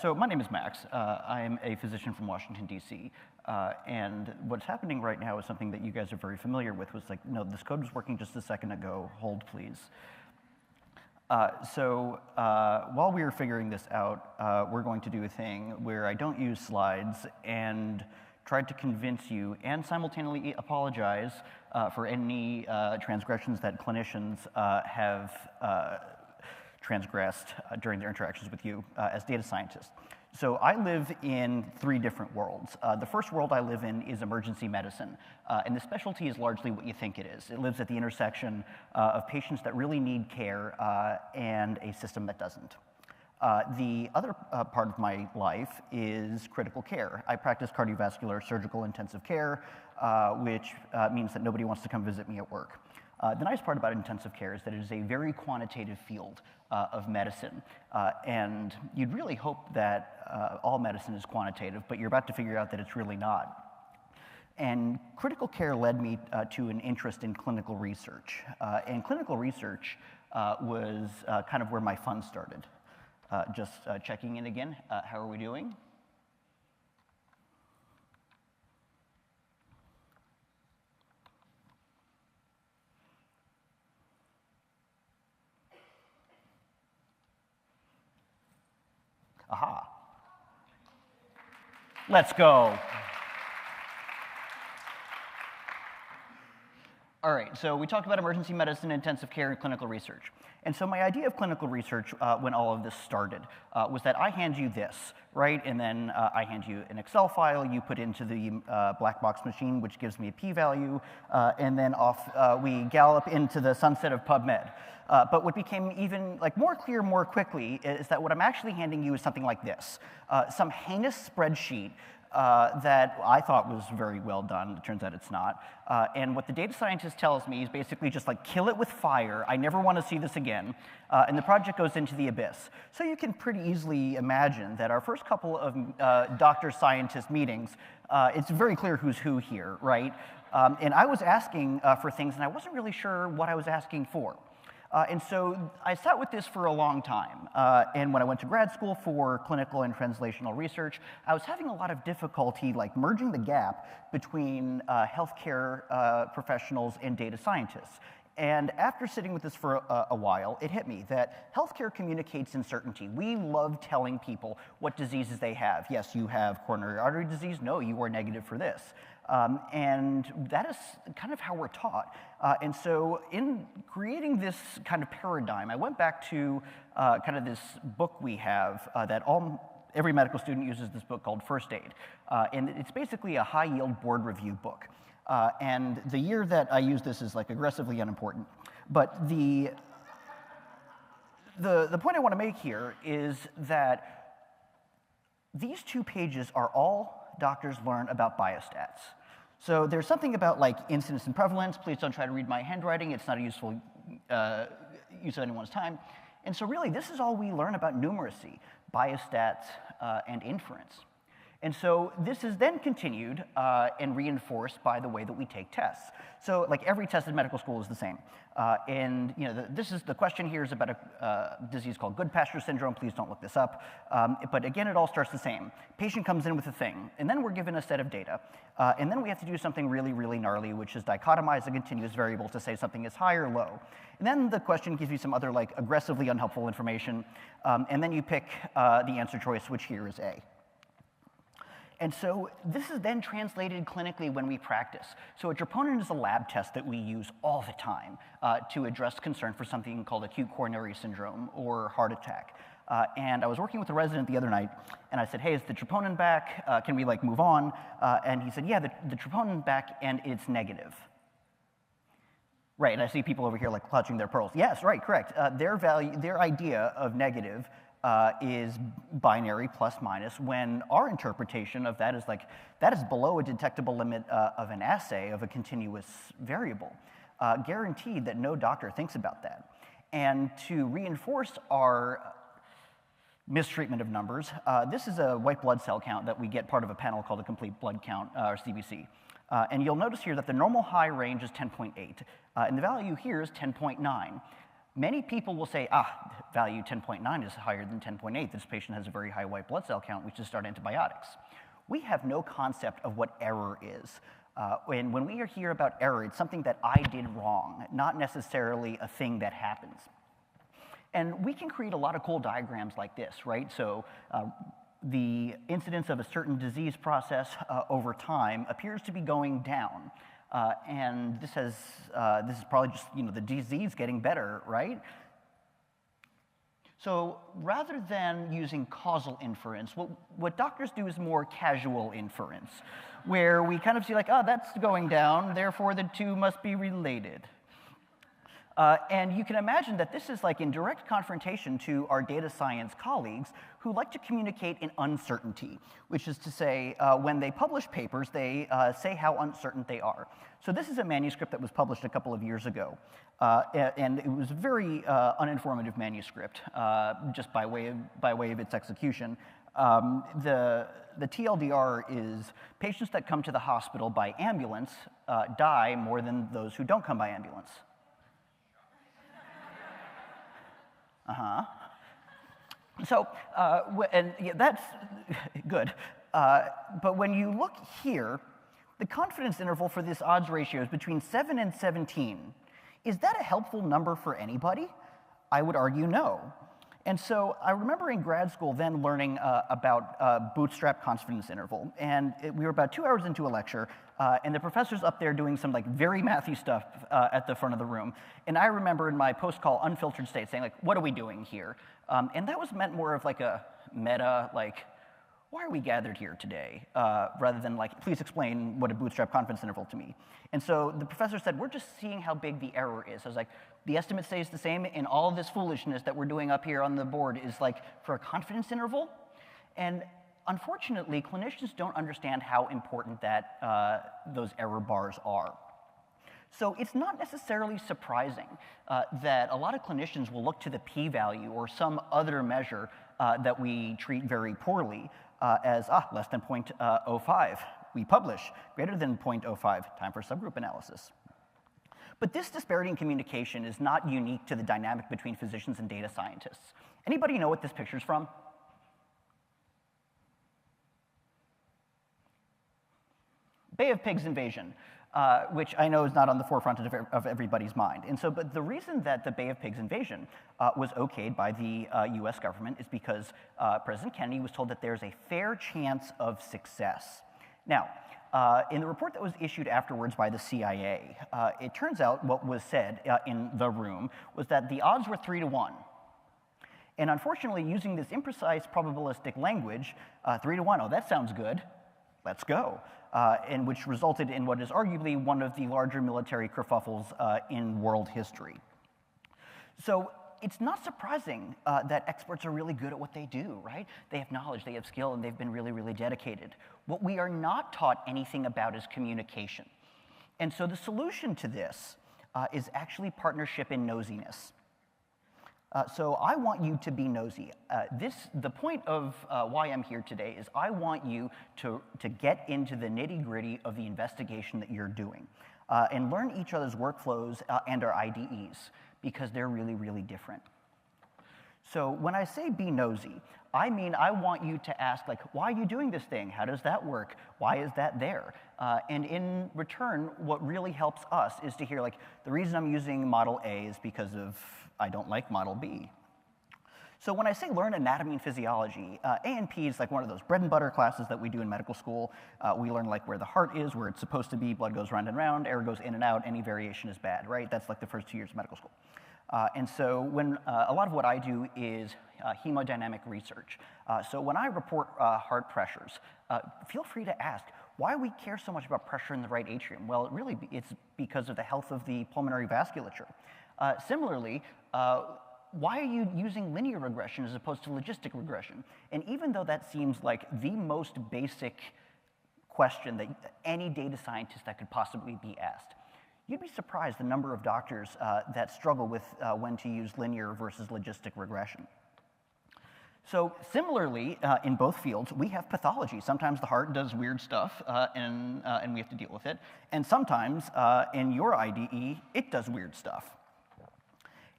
So my name is Max. I'm a physician from Washington, D.C. And what's happening right now is something that you guys are very familiar with, was like, no, this code was working just a second ago, hold please. While we are figuring this out, we're going to do a thing where I don't use slides and try to convince you and simultaneously apologize for any transgressions that clinicians have transgressed during their interactions with you as data scientists. So I live in 3 different worlds. The first world I live in is emergency medicine, and the specialty is largely what you think it is. It lives at the intersection of patients that really need care and a system that doesn't. The other part of my life is critical care. I practice cardiovascular surgical intensive care, which means that nobody wants to come visit me at work. The nice part about intensive care is that it is a very quantitative field of medicine, and you'd really hope that all medicine is quantitative, but you're about to figure out that it's really not. And critical care led me to an interest in clinical research, and clinical research was kind of where my fun started. Just checking in again, how are we doing? Aha. Let's go. All right, so we talked about emergency medicine, intensive care, and clinical research. And so my idea of clinical research when all of this started was that I hand you this, right? And then I hand you an Excel file, you put into the black box machine, which gives me a p-value, and then off we gallop into the sunset of PubMed. But what became even more clear more quickly is that what I'm actually handing you is something like this, some heinous spreadsheet that I thought was very well done. It turns out it's not. And what the data scientist tells me is basically just kill it with fire. I never want to see this again. And the project goes into the abyss. So you can pretty easily imagine that our first couple of doctor-scientist meetings, it's very clear who's who here, right? And I was asking for things, and I wasn't really sure what I was asking for. And so I sat with this for a long time. And when I went to grad school for clinical and translational research, I was having a lot of difficulty merging the gap between healthcare professionals and data scientists. And after sitting with this for a while, it hit me that healthcare communicates uncertainty. We love telling people what diseases they have. Yes, you have coronary artery disease. No, you are negative for this. And that is kind of how we're taught. And so in creating this kind of paradigm, I went back to kind of this book we have that every medical student uses, this book called First Aid. And it's basically a high-yield board review book. And the year that I use this is aggressively unimportant. But the point I want to make here is that these 2 pages are all doctors learn about biostats. So there's something about incidence and prevalence. Please don't try to read my handwriting. It's not a useful use of anyone's time. And so really, this is all we learn about numeracy, biostats, and inference. And so this is then continued and reinforced by the way that we take tests. So every test in medical school is the same. And the question here is about a disease called Goodpasture syndrome. Please don't look this up. But again, it all starts the same. Patient comes in with a thing, and then we're given a set of data. And then we have to do something really, really gnarly, which is dichotomize a continuous variable to say something is high or low. And then the question gives you some other aggressively unhelpful information. And then you pick the answer choice, which here is A. And so this is then translated clinically when we practice. So a troponin is a lab test that we use all the time to address concern for something called acute coronary syndrome or heart attack. And I was working with a resident the other night, and I said, hey, is the troponin back? Can we move on? And he said, yeah, the troponin back, and it's negative. Right, and I see people over here clutching their pearls. Yes, right, correct. Their idea of negative is binary plus minus, when our interpretation of that is that is below a detectable limit of an assay of a continuous variable. Guaranteed that no doctor thinks about that. And to reinforce our mistreatment of numbers, this is a white blood cell count that we get part of a panel called a complete blood count, or CBC. And you'll notice here that the normal high range is 10.8, and the value here is 10.9. Many people will say, value 10.9 is higher than 10.8. This patient has a very high white blood cell count. We should start antibiotics. We have no concept of what error is. And when we hear about error, it's something that I did wrong, not necessarily a thing that happens. And we can create a lot of cool diagrams like this, right? So the incidence of a certain disease process over time appears to be going down. And this is probably just the disease getting better, right? So rather than using causal inference, what doctors do is more casual inference, where we kind of see like, that's going down, therefore the two must be related. And you can imagine that this is like in direct confrontation to our data science colleagues who like to communicate in uncertainty, which is to say, when they publish papers, they say how uncertain they are. So this is a manuscript that was published a couple of years ago, and it was a very uninformative manuscript, just by way of its execution. The TLDR is patients that come to the hospital by ambulance die more than those who don't come by ambulance. So, that's good. But when you look here, the confidence interval for this odds ratio is between 7 and 17. Is that a helpful number for anybody? I would argue no. And so I remember in grad school then learning about bootstrap confidence interval. And we were about 2 hours into a lecture, and the professor's up there doing some like very mathy stuff at the front of the room. And I remember in my post-call unfiltered state saying like, what are we doing here? And that was meant more of like a meta, like, why are we gathered here today? Rather than like, please explain what a bootstrap confidence interval to me. And so the professor said, we're just seeing how big the error is. I was like, the estimate stays the same, and all of this foolishness that we're doing up here on the board is like for a confidence interval? And unfortunately, clinicians don't understand how important that those error bars are. So it's not necessarily surprising that a lot of clinicians will look to the p-value or some other measure that we treat very poorly as less than 0.05. We publish greater than 0.05, time for subgroup analysis. But this disparity in communication is not unique to the dynamic between physicians and data scientists. Anybody know what this picture's from? Bay of Pigs invasion, which I know is not on the forefront of everybody's mind. And so, but the reason that the Bay of Pigs invasion was okayed by the US government is because President Kennedy was told that there's a fair chance of success. Now, in the report that was issued afterwards by the CIA, it turns out what was said in the room was that the odds were 3 to 1. And unfortunately, using this imprecise probabilistic language, 3 to 1, oh, that sounds good, let's go. And which resulted in what is arguably one of the larger military kerfuffles in world history. So it's not surprising that experts are really good at what they do, right? They have knowledge, they have skill, and they've been really, really dedicated. What we are not taught anything about is communication. And so the solution to this is actually partnership in nosiness. So I want you to be nosy. The point of why I'm here today is I want you to get into the nitty-gritty of the investigation that you're doing and learn each other's workflows and our IDEs, because they're really, really different. So when I say be nosy, I mean I want you to ask, like, why are you doing this thing? How does that work? Why is that there? And in return, what really helps us is to hear, like, the reason I'm using model A is because of I don't like model B. So when I say learn anatomy and physiology, A&P is like one of those bread and butter classes that we do in medical school. We learn like where the heart is, where it's supposed to be, blood goes round and round, air goes in and out, any variation is bad, right? That's like the first 2 years of medical school. And so when a lot of what I do is hemodynamic research. So when I report heart pressures, feel free to ask, why do we care so much about pressure in the right atrium? Well, it's because of the health of the pulmonary vasculature. Similarly, why are you using linear regression as opposed to logistic regression? And even though that seems like the most basic question that any data scientist that could possibly be asked, you'd be surprised the number of doctors that struggle with when to use linear versus logistic regression. So similarly, in both fields, we have pathology. Sometimes the heart does weird stuff, and we have to deal with it. And sometimes, in your IDE, it does weird stuff.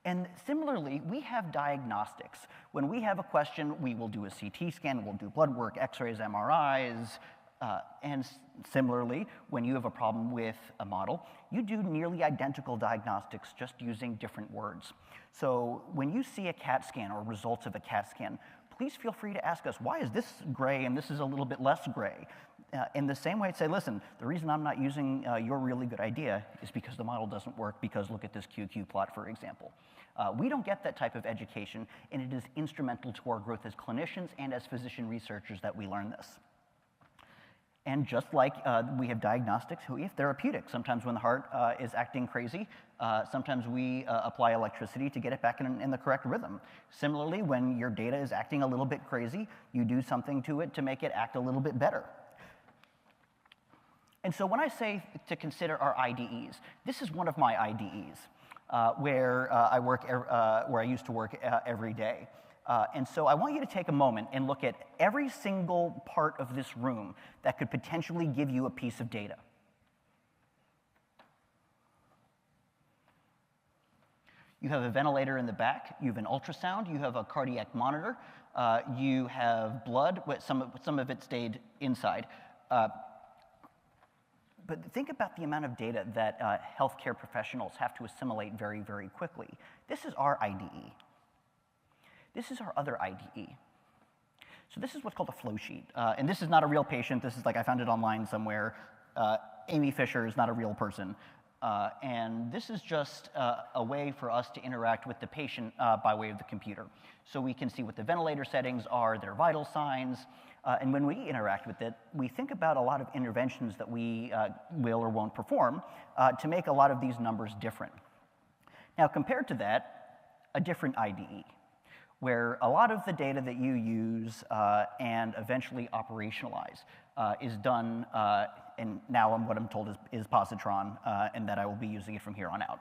And similarly, we have diagnostics. When we have a question, we will do a CT scan, we'll do blood work, x-rays, MRIs, and similarly, when you have a problem with a model, you do nearly identical diagnostics just using different words. So when you see a CAT scan or results of a CAT scan, please feel free to ask us, why is this gray and this is a little bit less gray? In the same way, say, listen, the reason I'm not using your really good idea is because the model doesn't work, because look at this QQ plot, for example. We don't get that type of education, and it is instrumental to our growth as clinicians and as physician researchers that we learn this. And just like we have diagnostics, we have therapeutics. Sometimes when the heart is acting crazy, sometimes we apply electricity to get it back in the correct rhythm. Similarly, when your data is acting a little bit crazy, you do something to it to make it act a little bit better. And so when I say to consider our IDEs, this is one of my IDEs where I used to work every day. And so I want you to take a moment and look at every single part of this room that could potentially give you a piece of data. You have a ventilator in the back, you have an ultrasound, you have a cardiac monitor, you have blood, some of it stayed inside. But think about the amount of data that healthcare professionals have to assimilate very, very quickly. This is our IDE. This is our other IDE. So this is what's called a flow sheet. And this is not a real patient. This is like I found it online somewhere. Amy Fisher is not a real person. And this is just a way for us to interact with the patient by way of the computer. So we can see what the ventilator settings are, their vital signs. And when we interact with it, we think about a lot of interventions that we will or won't perform to make a lot of these numbers different. Now, compared to that, a different IDE, where a lot of the data that you use and eventually operationalize is done, and now what I'm told is positron, and that I will be using it from here on out.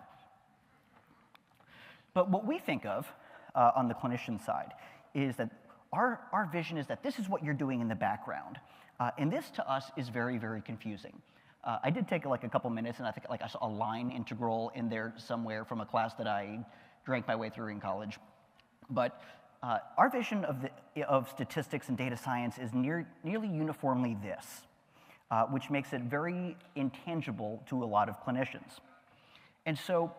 But what we think of on the clinician side is that our vision is that this is what you're doing in the background. And this to us is very, very confusing. I did take like a couple minutes, and I think like I saw a line integral in there somewhere from a class that I drank my way through in college. But our vision of statistics and data science is nearly uniformly this, which makes it very intangible to a lot of clinicians. And so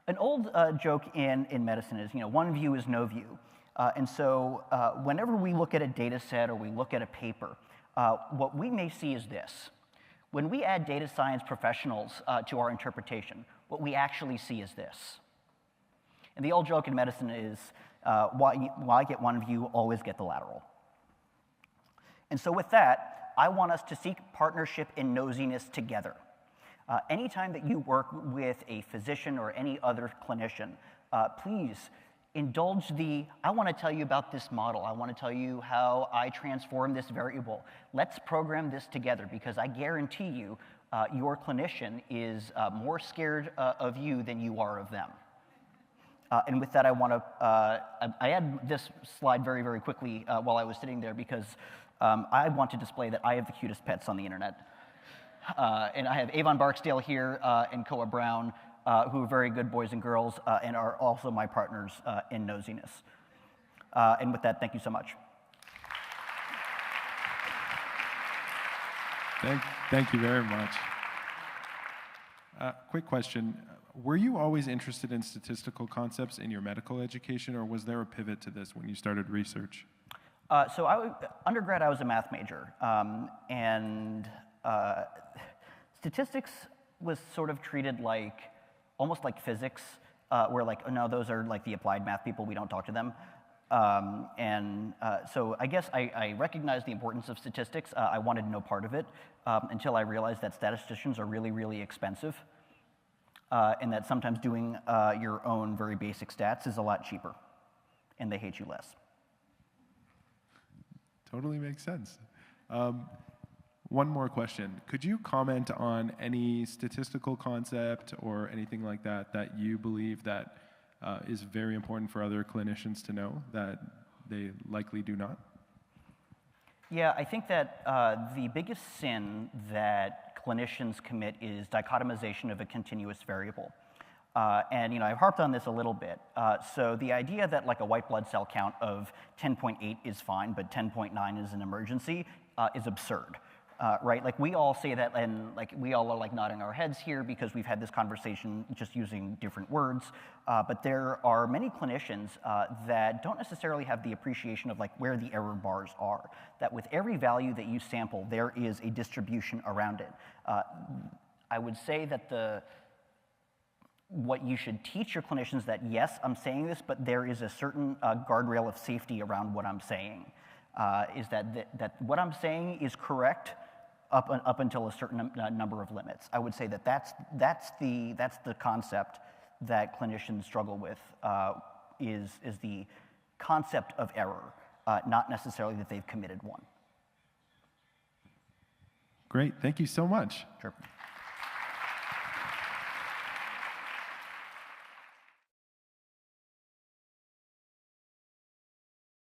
an old joke in medicine is, one view is no view. And so whenever we look at a data set or we look at a paper, what we may see is this. When we add data science professionals to our interpretation, what we actually see is this. And the old joke in medicine is, why get one view, always get the lateral. And so with that, I want us to seek partnership and nosiness together. Anytime that you work with a physician or any other clinician, please indulge I want to tell you about this model. I want to tell you how I transform this variable. Let's program this together, because I guarantee you your clinician is more scared of you than you are of them. And with that, I add this slide very, very quickly while I was sitting there, because I want to display that I have the cutest pets on the internet. And I have Avon Barksdale here and Koa Brown, who are very good boys and girls and are also my partners in nosiness. And with that, thank you so much. Thank you very much. Quick question. Were you always interested in statistical concepts in your medical education, or was there a pivot to this when you started research? Undergrad, I was a math major. And statistics was sort of treated like, almost like physics, where like, oh no, those are like the applied math people, we don't talk to them. So I guess I recognized the importance of statistics. I wanted no part of it until I realized that statisticians are really, really expensive, and that sometimes doing your own very basic stats is a lot cheaper, and they hate you less. Totally makes sense. One more question. Could you comment on any statistical concept or anything like that that you believe that is very important for other clinicians to know that they likely do not? Yeah, I think that the biggest sin that clinicians commit is dichotomization of a continuous variable. And I've harped on this a little bit. So the idea that like a white blood cell count of 10.8 is fine, but 10.9 is an emergency is absurd. Right? Like we all say that, and like we all are like nodding our heads here because we've had this conversation just using different words. But there are many clinicians that don't necessarily have the appreciation of like where the error bars are. That with every value that you sample, there is a distribution around it. I would say that what you should teach your clinicians that yes, I'm saying this, but there is a certain guardrail of safety around what I'm saying. Is that what I'm saying is correct up until a certain number of limits. I would say that that's the concept that clinicians struggle with, is the concept of error, not necessarily that they've committed one. Great, thank you so much. Sure.